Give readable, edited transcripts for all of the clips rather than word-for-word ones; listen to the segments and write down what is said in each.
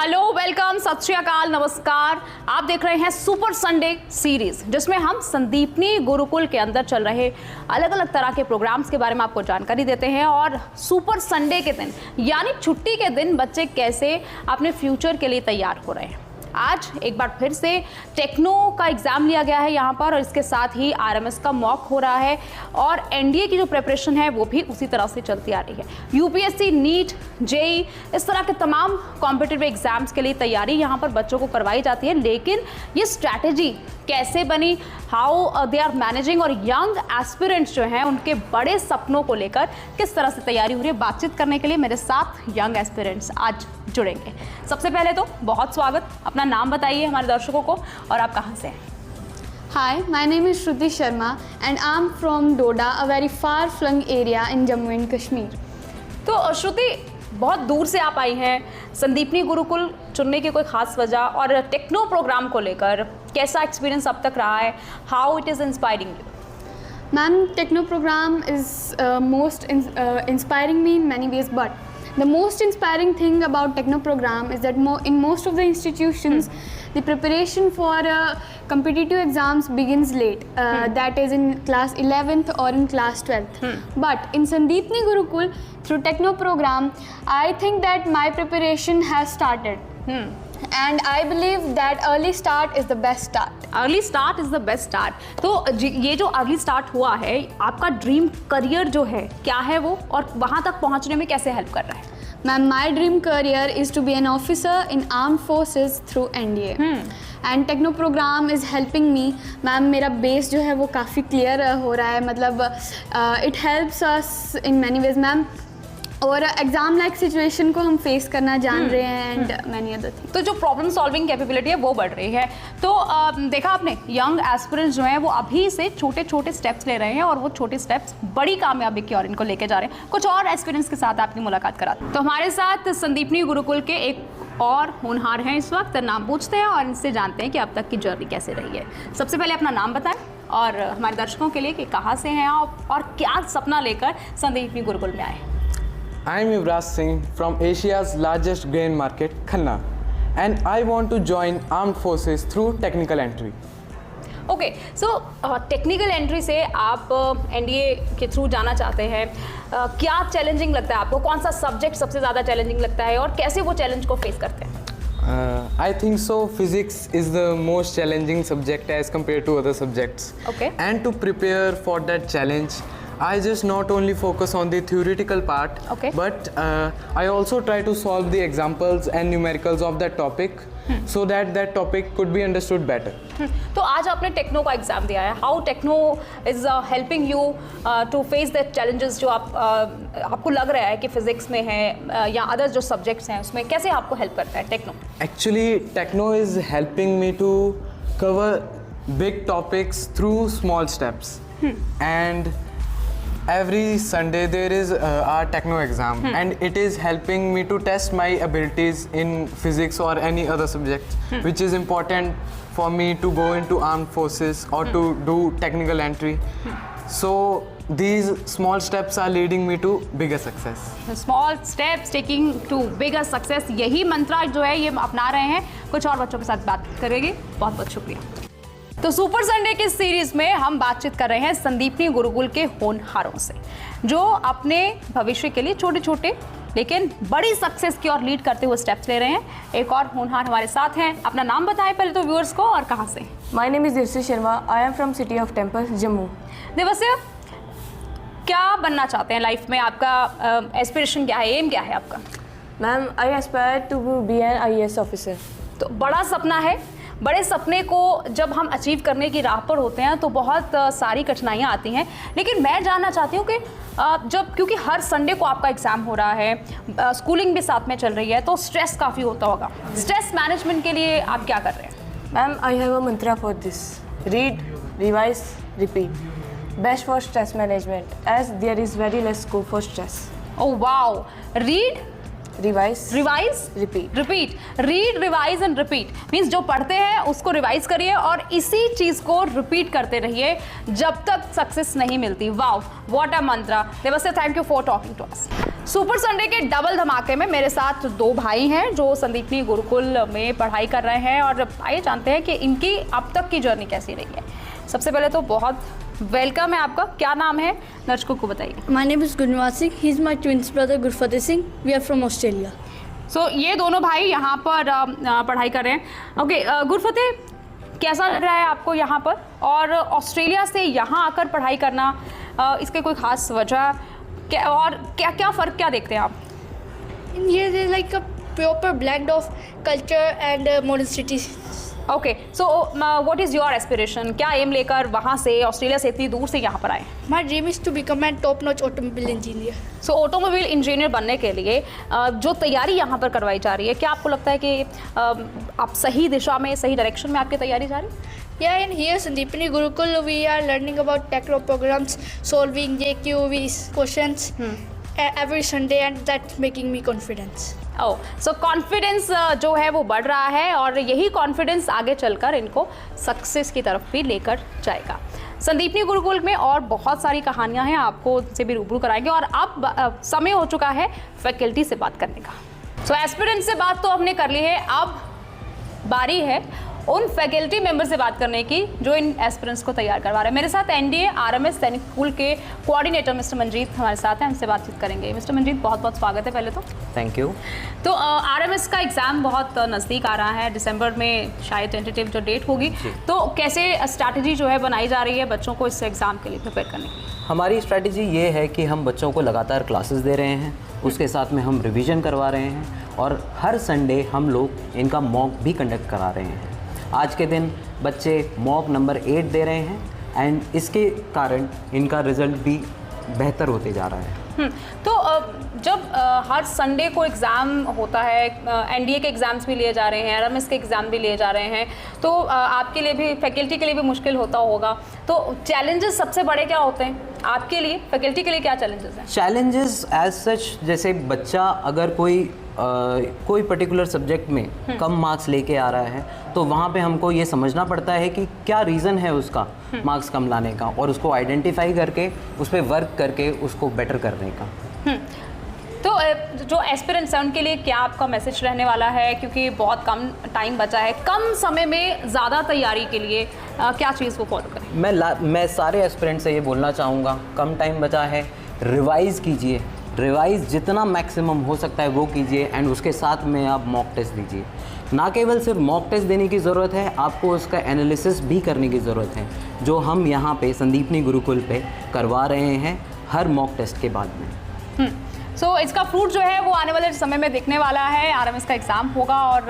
Hello, welcome, सत श्री अकाल, नमस्कार। आप देख रहे हैं सुपर संडे सीरीज, जिसमें हम संदीपनी गुरुकुल के अंदर चल रहे अलग अलग तरह के प्रोग्राम्स के बारे में आपको जानकारी देते हैं। और सुपर संडे के दिन यानी छुट्टी के दिन बच्चे कैसे अपने फ्यूचर के लिए तैयार हो रहे हैं। आज एक बार फिर से टेक्नो का एग्ज़ाम लिया गया है यहाँ पर, और इसके साथ ही आरएमएस का मॉक हो रहा है और एनडीए की जो प्रिपरेशन है वो भी उसी तरह से चलती आ रही है। यूपीएससी, नीट, जेई, इस तरह के तमाम कॉम्पिटिटिव एग्जाम्स के लिए तैयारी यहाँ पर बच्चों को करवाई जाती है। लेकिन ये स्ट्रैटेजी कैसे बनी, हाउ दे आर मैनेजिंग, और यंग एस्पिरेंट्स जो हैं उनके बड़े सपनों को लेकर किस तरह से तैयारी हो रही है, बातचीत करने के लिए मेरे साथ यंग एस्पिरेंट्स आज जुड़ेंगे। सबसे पहले तो बहुत स्वागत, अपना नाम बताइए हमारे दर्शकों को और आप कहाँ से हैं। Hi, my name is Shruti Sharma and I'm from Doda, a very far-flung area in Jammu and Kashmir. तो श्रुति, बहुत दूर से आप आई हैं, संदीपनी गुरुकुल चुनने की कोई खास वजह, और टेक्नो प्रोग्राम को लेकर कैसा एक्सपीरियंस अब तक रहा है, how it is inspiring you? Ma'am, Techno program is most inspiring me in many ways, but the most inspiring thing about Techno program is that in most of the institutions, the preparation for competitive exams begins late. That is in class 11th or in class 12th. But in Sandeepni Gurukul, through Techno program, I think that my preparation has started. And I believe that early start is the best start. Early start is the best start. तो ये जो early start हुआ है, आपका dream career जो है क्या है वो, और वहाँ तक पहुँचने में कैसे हेल्प कर रहा है? Ma'am, my dream career is to be an officer in armed forces through NDA. And Techno program is helping me. Ma'am, मेरा बेस जो है वो काफ़ी क्लियर हो रहा है, मतलब it helps us in many ways, ma'am. और एग्जाम लाइक सिचुएशन को हम फेस करना जान रहे हैं एंड मैनी अदर थिंग। तो जो प्रॉब्लम सॉल्विंग कैपेबिलिटी है वो बढ़ रही है। तो देखा आपने, यंग एस्पिरेंट्स जो हैं वो अभी से छोटे छोटे स्टेप्स ले रहे हैं, और वो छोटे स्टेप्स बड़ी कामयाबी की ओर इनको लेके जा रहे हैं। कुछ और एस्पिरेंट्स के साथ आपकी मुलाकात कराते हैं। तो हमारे साथ संदीपनी गुरुकुल के एक और होनहार हैं इस वक्त, नाम पूछते हैं और इनसे जानते हैं कि अब तक की जर्नी कैसे रही है। सबसे पहले अपना नाम बताएं और हमारे दर्शकों के लिए कि कहाँ से हैं आप और क्या सपना लेकर संदीपनी गुरुकुल में आए। I am Yuvraj Singh from Asia's largest grain market, Khanna, and I want to join armed forces through technical entry. Okay, so technical entry से आप एनडीए के थ्रू जाना चाहते हैं। क्या चैलेंजिंग लगता है आपको, कौन सा सब्जेक्ट सबसे ज़्यादा चैलेंजिंग लगता है और कैसे वो चैलेंज को फेस करते हैं? I think so. Physics is the most challenging subject as compared to other subjects. Okay. And to prepare for that challenge, I just not only focus on the theoretical part, Okay. but I also try to solve the examples and numericals of that topic, so that that topic could be understood better. तो आज आपने techno का exam दिया है। How techno is helping you to face the challenges जो आपको लग रहा है कि फिजिक्स में है या अदर जो सब्जेक्ट्स हैं उसमें, कैसे आपको हेल्प करता है techno? Actually, techno is helping me to cover big topics through small steps. And every Sunday there is our techno exam, and it is helping me to test my abilities in physics or any other subject, which is important for me to go into armed forces or to do technical entry. So these small steps are leading me to bigger success. Small steps taking to bigger success, यही मंत्र जो है ये अपना रहे हैं। कुछ और बच्चों के साथ बात करेंगे। बहुत बहुत शुक्रिया। तो सुपर संडे की सीरीज में हम बातचीत कर रहे हैं संदीपनी गुरुकुल के होनहारों से, जो अपने भविष्य के लिए छोटे छोटे लेकिन बड़ी सक्सेस की ओर लीड करते हुए स्टेप्स ले रहे हैं। एक और होनहार हमारे साथ हैं। अपना नाम बताएं पहले तो व्यूअर्स को, और कहाँ से? My name is Divsi Sharma. I am from City of Temples, Jammu. देवस्य, क्या बनना चाहते हैं लाइफ में? आपका एस्पिरेशन क्या है, एम क्या है आपका? Ma'am, I aspire to be an IAS officer. तो बड़ा सपना है। बड़े सपने को जब हम अचीव करने की राह पर होते हैं तो बहुत सारी कठिनाइयाँ आती हैं। लेकिन मैं जानना चाहती हूँ कि क्योंकि हर संडे को आपका एग्ज़ाम हो रहा है, स्कूलिंग भी साथ में चल रही है, तो स्ट्रेस काफ़ी होता होगा। स्ट्रेस मैनेजमेंट के लिए आप क्या कर रहे हैं? Ma'am, I have a mantra for this. Read, revise, repeat. Best for stress management, as there is very less scope for stress. Oh wow! Read, Revise, repeat, read, revise and repeat means जो पढ़ते हैं उसको revise करिए और इसी चीज को repeat करते रहिए जब तक सक्सेस नहीं मिलती। वाओ, व्हाट अ मंत्र। Devasya, thank you for talking to us. Super Sunday के डबल धमाके में मेरे साथ दो भाई हैं जो संदीपनी गुरुकुल में पढ़ाई कर रहे हैं और आइए जानते हैं कि इनकी अब तक की जर्नी कैसी रही है। सबसे पहले तो बहुत वेलकम है आपका, क्या नाम है दर्शकों को बताइए। My name is Gurniwat Singh. He's my twin brother Gurfateh Singh. We are from Australia. सो ये दोनों भाई यहाँ पर पढ़ाई कर रहे हैं। ओके गुरफतेह, कैसा लग रहा है आपको यहाँ पर और ऑस्ट्रेलिया से यहाँ आकर पढ़ाई करना, इसके कोई खास वजह और क्या क्या फ़र्क क्या देखते हैं आप? In here there is like a proper blend of culture and modern cities. Okay so what is your aspiration, क्या एम लेकर वहाँ से ऑस्ट्रेलिया से इतनी दूर से यहाँ पर आए? My dream is to become a top-notch automobile engineer. So automobile engineer बनने के लिए जो तैयारी यहाँ पर करवाई जा रही है, क्या आपको लगता है कि आप सही दिशा में, सही डायरेक्शन में आपकी तैयारी जा रही है? Yeah, and here Sandeepani Gurukul we are learning about techno programs, solving JQV's questions every Sunday, and that's making me confidence. Oh so confidence जो है वो बढ़ रहा है और यही कॉन्फिडेंस आगे चलकर इनको सक्सेस की तरफ भी लेकर जाएगा। संदीपनी गुरुकुल में और बहुत सारी कहानियां हैं, आपको उनसे भी रूबरू कराएंगे और अब समय हो चुका है फैकल्टी से बात करने का। सो एस्पिरेंट से बात तो हमने कर ली है, अब बारी है उन फैकल्टी मेंबर से बात करने की जो इन एस्पिरेंट्स को तैयार करवा रहे हैं। मेरे साथ एनडीए आरएमएस सैनिक स्कूल के कोऑर्डिनेटर मिस्टर मंजीत हमारे साथ हैं, हमसे बातचीत करेंगे। मिस्टर मंजीत, बहुत बहुत स्वागत है पहले तो। Thank you. तो आरएमएस का एग्ज़ाम बहुत नज़दीक आ रहा है, दिसंबर में शायद टेंटेटिव जो डेट होगी, तो कैसे स्ट्रैटेजी जो है बनाई जा रही है बच्चों को इस एग्ज़ाम के लिए प्रिपेयर करने की? हमारी स्ट्रैटेजी ये है कि हम बच्चों को लगातार क्लासेस दे रहे हैं, उसके साथ में हम रिवीजन करवा रहे हैं और हर संडे हम लोग इनका मॉक भी कंडक्ट करा रहे हैं। आज के दिन बच्चे मॉक नंबर 8 दे रहे हैं एंड इसके कारण इनका रिज़ल्ट भी बेहतर होते जा रहा है। तो जब हर संडे को एग्ज़ाम होता है, एनडीए के एग्ज़ाम्स भी लिए जा रहे हैं, आरएमएस के एग्ज़ाम भी लिए जा रहे हैं, तो आपके लिए भी, फैकल्टी के लिए भी मुश्किल होता होगा, तो चैलेंजेस सबसे बड़े क्या होते हैं आपके लिए, फैकल्टी के लिए क्या चैलेंजेस हैं? चैलेंजेस एज सच, जैसे बच्चा अगर कोई पर्टिकुलर सब्जेक्ट में कम मार्क्स लेके आ रहा है तो वहाँ पे हमको ये समझना पड़ता है कि क्या रीज़न है उसका मार्क्स कम लाने का और उसको आइडेंटिफाई करके उस पर वर्क करके उसको बेटर करने का। तो जो एस्पिरेंट्स हैं उनके लिए क्या आपका मैसेज रहने वाला है, क्योंकि बहुत कम टाइम बचा है, कम समय में ज़्यादा तैयारी के लिए क्या चीज़ को फॉलो करें? मैं सारे एस्पिरेंट से ये बोलना चाहूँगा, कम टाइम बचा है, रिवाइज़ कीजिए, रिवाइज़ जितना मैक्सिमम हो सकता है वो कीजिए एंड उसके साथ में आप मॉक टेस्ट दीजिए। ना केवल सिर्फ मॉक टेस्ट देने की ज़रूरत है, आपको उसका एनालिसिस भी करने की ज़रूरत है, जो हम यहाँ पे संदीपनी गुरुकुल पे करवा रहे हैं हर मॉक टेस्ट के बाद में। सो इसका फ्रूट जो है वो आने वाले समय में दिखने वाला है। आरएमएस का एग्ज़ाम होगा और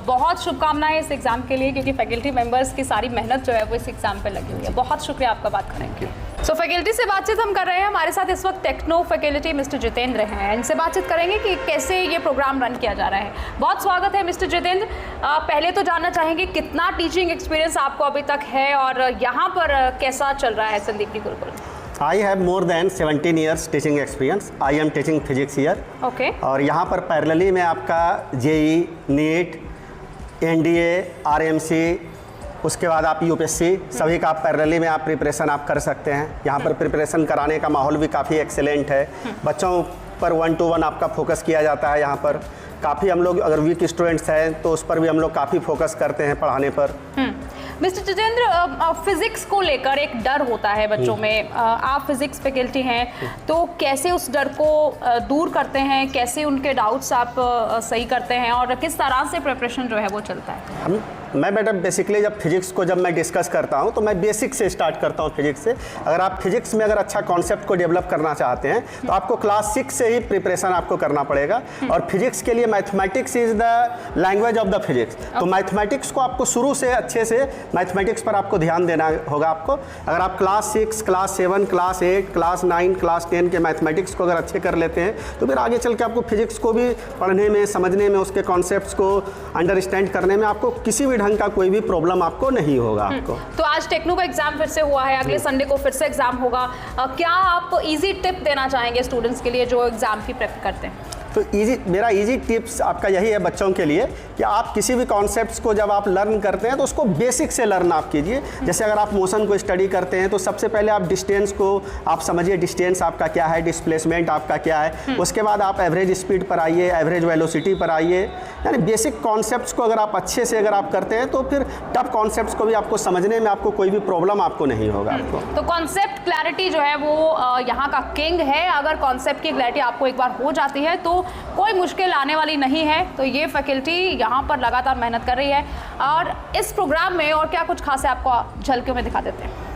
बहुत शुभकामनाएं इस एग्ज़ाम के लिए, क्योंकि फैकल्टी मेंबर्स की सारी मेहनत जो है वो इस एग्ज़ाम पे लगी हुई है। बहुत शुक्रिया आपका बात करने के लिए। सो फैकल्टी से बातचीत हम कर रहे हैं, हमारे साथ इस वक्त टेक्नो फैकल्टी मिस्टर जितेंद्र हैं, इनसे बातचीत करेंगे कि कैसे ये प्रोग्राम रन किया जा रहा है। बहुत स्वागत है मिस्टर जितेंद्र। पहले तो जानना चाहेंगे कितना टीचिंग एक्सपीरियंस आपको अभी तक है और यहाँ पर कैसा चल रहा है Sandipani Gurukul? I have more than 17 years teaching experience. I am teaching physics here. Okay. और यहाँ पर पैरेलली में आपका जेई, नीट, एनडीए, आरएमसी, उसके बाद आप यूपीएससी, सभी का आप पैरेलली में आप प्रिपरेशन आप कर सकते हैं। यहाँ पर प्रिपरेशन कराने का माहौल भी काफ़ी एक्सेलेंट है। बच्चों पर 1-to-1 आपका फोकस किया जाता है। यहाँ पर काफ़ी हम लोग अगर वीक स्टूडेंट्स हैं तो उस पर भी हम लोग काफ़ी फोकस करते हैं पढ़ाने पर। मिस्टर जितेंद्र, फिजिक्स को लेकर एक डर होता है बच्चों में, आप फिजिक्स फैकल्टी हैं, तो कैसे उस डर को दूर करते हैं, कैसे उनके डाउट्स आप सही करते हैं और किस तरह से प्रिपरेशन जो है वो चलता है? मैं बेटा बेसिकली जब मैं डिस्कस करता हूं तो मैं बेसिक से स्टार्ट करता हूं फिजिक्स से। अगर आप फिजिक्स में अगर अच्छा कॉन्सेप्ट को डेवलप करना चाहते हैं तो आपको क्लास 6 से ही प्रिपरेशन आपको करना पड़ेगा। और फिजिक्स के लिए mathematics is the language of the physics. तो मैथमेटिक्स को आपको शुरू से अच्छे से मैथमेटिक्स पर आपको ध्यान देना होगा। आपको अगर आप class 6, class 7, class 8, class 9, class 10 के मैथमेटिक्स को अगर अच्छे कर लेते हैं तो फिर आगे चल के आपको फिजिक्स को भी पढ़ने में, समझने में, उसके कॉन्सेप्ट्स को अंडरस्टैंड करने में आपको किसी भी ढंग का कोई भी प्रॉब्लम आपको नहीं होगा। आपको तो आज टेक्नो का एग्जाम फिर से हुआ है, अगले संडे को फिर से एग्जाम होगा, क्या आप इजी टिप देना चाहेंगे स्टूडेंट्स के लिए जो एग्जाम की प्रेप करते हैं? तो मेरा इजी टिप्स आपका यही है बच्चों के लिए कि आप किसी भी कॉन्सेप्ट्स को जब आप लर्न करते हैं तो उसको बेसिक से लर्न आप कीजिए। जैसे अगर आप मोशन को स्टडी करते हैं तो सबसे पहले आप डिस्टेंस को आप समझिए, डिस्टेंस आपका क्या है, डिस्प्लेसमेंट आपका क्या है। उसके बाद आप एवरेज स्पीड पर आइए, एवरेज वेलोसिटी पर आइए। यानी बेसिक कॉन्सेप्ट्स को अगर आप अच्छे से अगर आप करते हैं तो फिर टफ कॉन्सेप्ट्स को भी आपको समझने में आपको कोई भी प्रॉब्लम आपको नहीं होगा। आपको तो कॉन्सेप्ट क्लैरिटी जो है वो यहाँ का किंग है। अगर कॉन्सेप्ट की क्लैरिटी आपको एक बार हो जाती है तो कोई मुश्किल आने वाली नहीं है। तो ये फैकल्टी यहाँ पर लगातार मेहनत कर रही है। और इस प्रोग्राम में और क्या कुछ खास है आपको झलकियों में दिखा देते हैं।